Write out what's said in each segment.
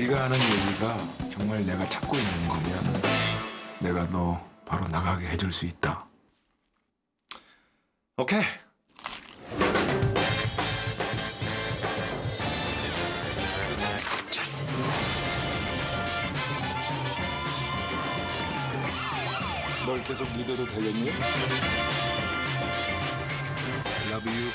네가 하는 얘기가 정말 내가 찾고 있는 거면 내가 너 바로 나가게 해줄 수 있다. 오케이. 널 계속 믿어도 되겠니? Love you.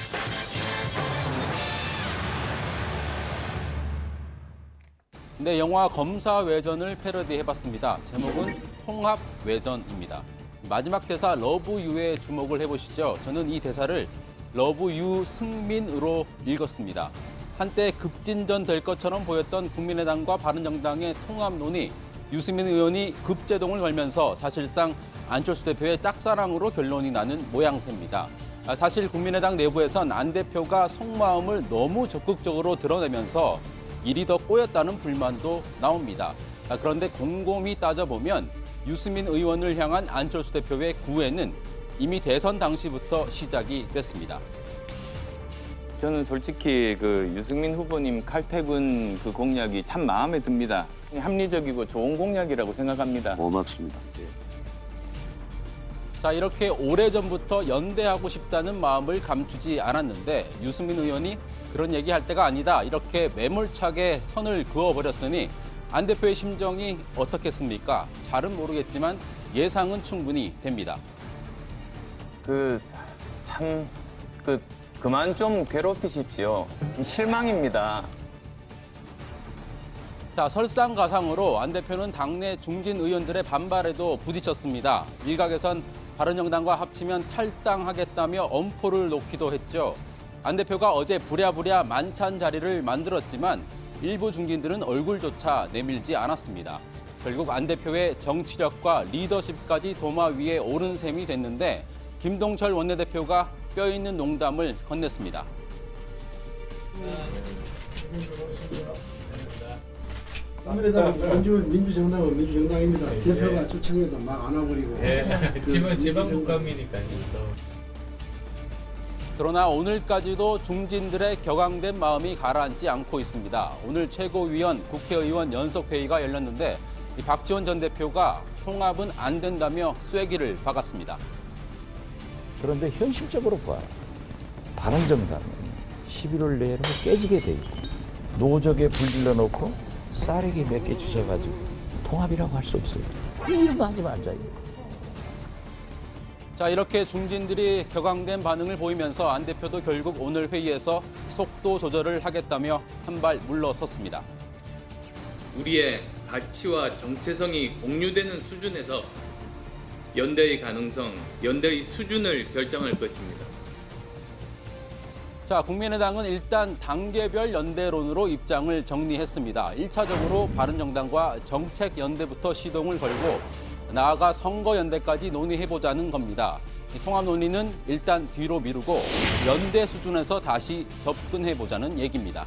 네, 영화 검사외전을 패러디해봤습니다. 제목은 통합외전입니다. 마지막 대사 러브 유에 주목을 해보시죠. 저는 이 대사를 러브 유 승민으로 읽었습니다. 한때 급진전 될 것처럼 보였던 국민의당과 바른정당의 통합 논의, 유승민 의원이 급제동을 걸면서 사실상 안철수 대표의 짝사랑으로 결론이 나는 모양새입니다. 사실 국민의당 내부에선 안 대표가 속마음을 너무 적극적으로 드러내면서 일이 더 꼬였다는 불만도 나옵니다. 그런데 곰곰이 따져보면 유승민 의원을 향한 안철수 대표의 구애는 이미 대선 당시부터 시작이 됐습니다. 저는 솔직히 그 유승민 후보님 칼퇴근 그 공약이 참 마음에 듭니다. 합리적이고 좋은 공약이라고 생각합니다. 고맙습니다. 자, 이렇게 오래전부터 연대하고 싶다는 마음을 감추지 않았는데 유승민 의원이 그런 얘기할 때가 아니다, 이렇게 매몰차게 선을 그어버렸으니 안 대표의 심정이 어떻겠습니까? 잘은 모르겠지만 예상은 충분히 됩니다. 그만 좀 괴롭히십시오. 실망입니다. 자, 설상가상으로 안 대표는 당내 중진 의원들의 반발에도 부딪혔습니다. 일각에선 바른정당과 합치면 탈당하겠다며 엄포를 놓기도 했죠. 안 대표가 어제 부랴부랴 만찬 자리를 만들었지만 일부 중진들은 얼굴조차 내밀지 않았습니다. 결국 안 대표의 정치력과 리더십까지 도마 위에 오른 셈이 됐는데 김동철 원내대표가 뼈있는 농담을 건넸습니다. 국민의당 민주정당은 민주정당입니다. 대표가 추천해도 막 안아버리고. 지방 국감이니까요. 그러나 오늘까지도 중진들의 격앙된 마음이 가라앉지 않고 있습니다. 오늘 최고위원 국회의원 연석회의가 열렸는데 박지원 전 대표가 통합은 안 된다며 쐐기를 박았습니다. 그런데 현실적으로 봐요. 바른정당은 11월 내로 깨지게 돼 있고 노적에 불질러 놓고 쌀에게 몇 개 주셔가지고 통합이라고 할 수 없어요. 이런 거 하지 말자. 자, 이렇게 중진들이 격앙된 반응을 보이면서 안 대표도 결국 오늘 회의에서 속도 조절을 하겠다며 한 발 물러섰습니다. 우리의 가치와 정체성이 공유되는 수준에서 연대의 가능성, 연대의 수준을 결정할 것입니다. 자, 국민의당은 일단 단계별 연대론으로 입장을 정리했습니다. 1차적으로 바른정당과 정책연대부터 시동을 걸고 나아가 선거연대까지 논의해보자는 겁니다. 통합 논의는 일단 뒤로 미루고 연대 수준에서 다시 접근해보자는 얘기입니다.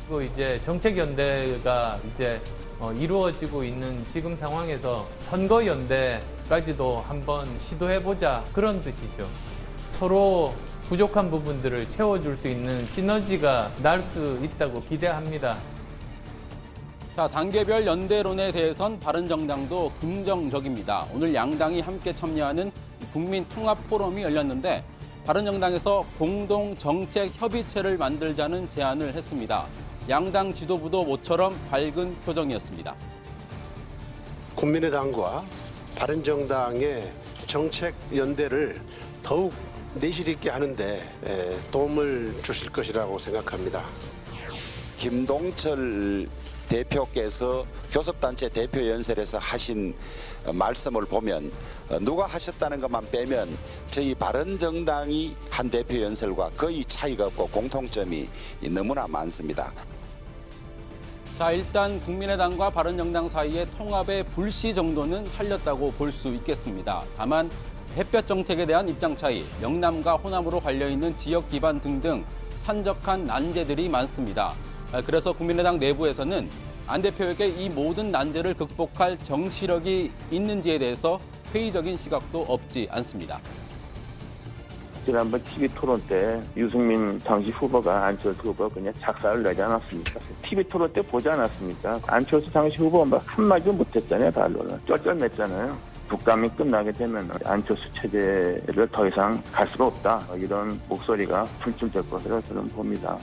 그리고 이제 정책연대가 이제 이루어지고 있는 지금 상황에서 선거연대까지도 한번 시도해보자, 그런 뜻이죠. 서로 부족한 부분들을 채워줄 수 있는 시너지가 날 수 있다고 기대합니다. 자, 단계별 연대론에 대해선 바른정당도 긍정적입니다. 오늘 양당이 함께 참여하는 국민통합포럼이 열렸는데 바른정당에서 공동정책협의체를 만들자는 제안을 했습니다. 양당 지도부도 모처럼 밝은 표정이었습니다. 국민의당과 바른정당의 정책 연대를 더욱 내실 있게 하는데 도움을 주실 것이라고 생각합니다. 김동철 대표께서 교섭단체 대표 연설에서 하신 말씀을 보면 누가 하셨다는 것만 빼면 저희 바른정당이 한 대표 연설과 거의 차이가 없고 공통점이 너무나 많습니다. 자, 일단 국민의당과 바른정당 사이의 통합의 불씨 정도는 살렸다고 볼 수 있겠습니다. 다만 햇볕 정책에 대한 입장 차이, 영남과 호남으로 갈려있는 지역 기반 등등 산적한 난제들이 많습니다. 그래서 국민의당 내부에서는 안 대표에게 이 모든 난제를 극복할 정치력이 있는지에 대해서 회의적인 시각도 없지 않습니다. 지난번 TV 토론 때 유승민 당시 후보가 안철수 후보가 그냥 작사를 내지 않았습니까? TV 토론 때 보지 않았습니까? 안철수 당시 후보가 막 한마디도 못했잖아요, 반론을. 쩔쩔맸잖아요. 국감이 끝나게 되면 안철수 체제를 더 이상 갈 수가 없다. 이런 목소리가 출출될 것으로 저는 봅니다.